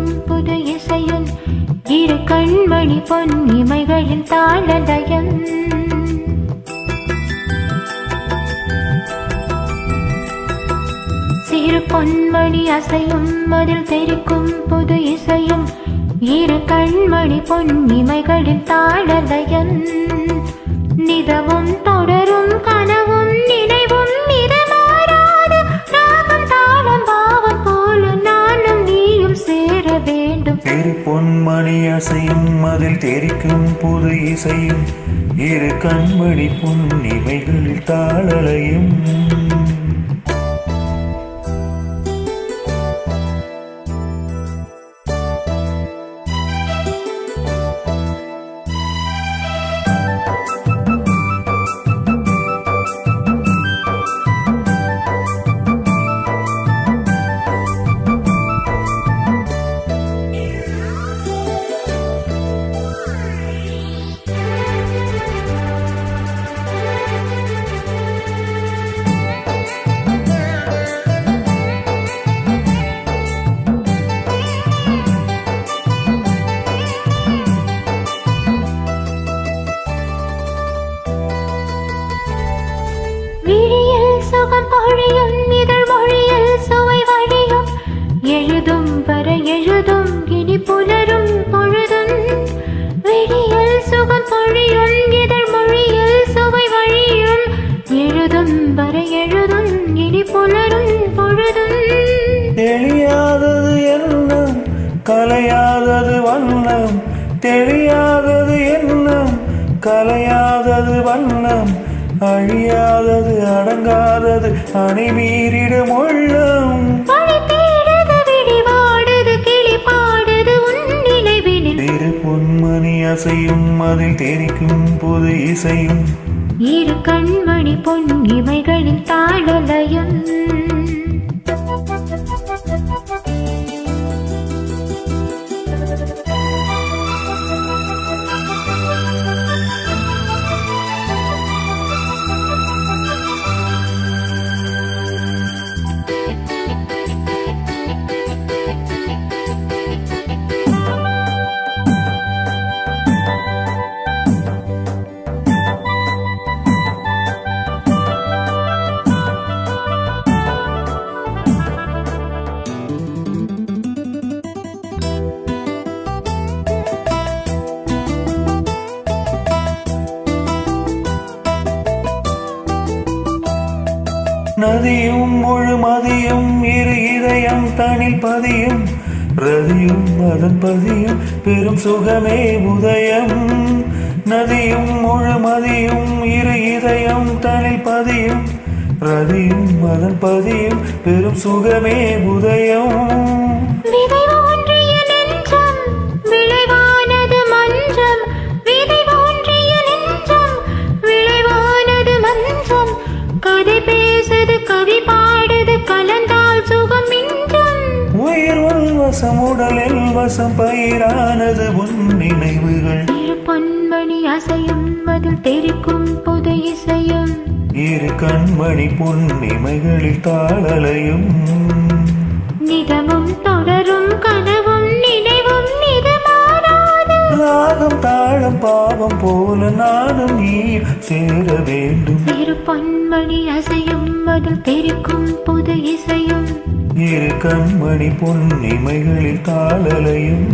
தெரிக்கும் புது இசையும் இரு கண்மணி பொன்னிமைகளின் தாளலயம். சிறு பொன்மணி அசையும் அதில் தெரிக்கும் புது இசையும் இரு கண்மணி பொன்னிமைகளின் தாளலயம். நிதமும் தொடரும் கனவும் நினைவும் நிறமாறாது ராகம் தாளம் பாவம் போல நானும் நீயும் சேர வேண்டும். சிறு பொன்மணி அசையும் அதில் தெரிக்கும் புது இசையும் இரு கண்மணி பொன்னிமைகளில் தாளலயம். பொழியும் இதழ் மொழியில் சுவை வழியும் எழுதும் வர எழுதும் இனி புலரும் பொழுதும். விழியில் சுகம் பொழியும் இதழ் மொழியில் சுவை வழியும் எழுதும் வர எழுதும் இனி புலரும் பொழுதும். தெரியாதது எண்ணம் கலையாதது வண்ணம், தெரியாதது எண்ணம் கலையாதது வண்ணம், அழியாதது அடங்காதது அணிமீறிடும் உள்ளம். திரு பொன்மணி அசையும் அதில் தெரிக்கும் புது இசையும் இரு கண்மணி பொன்னிமைகளின் தாளலயம். நதியும் முழுமதியும் இரு இதயம் தனில் பதியும், ரதியும் அதன் பதியும் பெரும் சுகமே உதயம். நதியும் முழுமதியும் இரு இதயம் தனில் பதியும், ரதியும் அதன் பதியும் பெரும் சுகமே உதயம். உடலில் வசம் பயிரானது உன் நினைவுகள். இரு பொன்மணி அசையும் அதில் தெரிக்கும் புது இசையும் இரு கண்மணி பொன்னிமைகளில் தாளலயம். நிதமும் தொடரும் கனவும் நினைவும் நிதமாறாது ராகம் தாளம் பாவம் போல நானும் நீ சேர வேண்டும். இரு பொன்மணி அசையும் அதில் தெரிக்கும் புது இசையும் இரு கண்மணி பொன்னிமைகளில் தாளலயம்.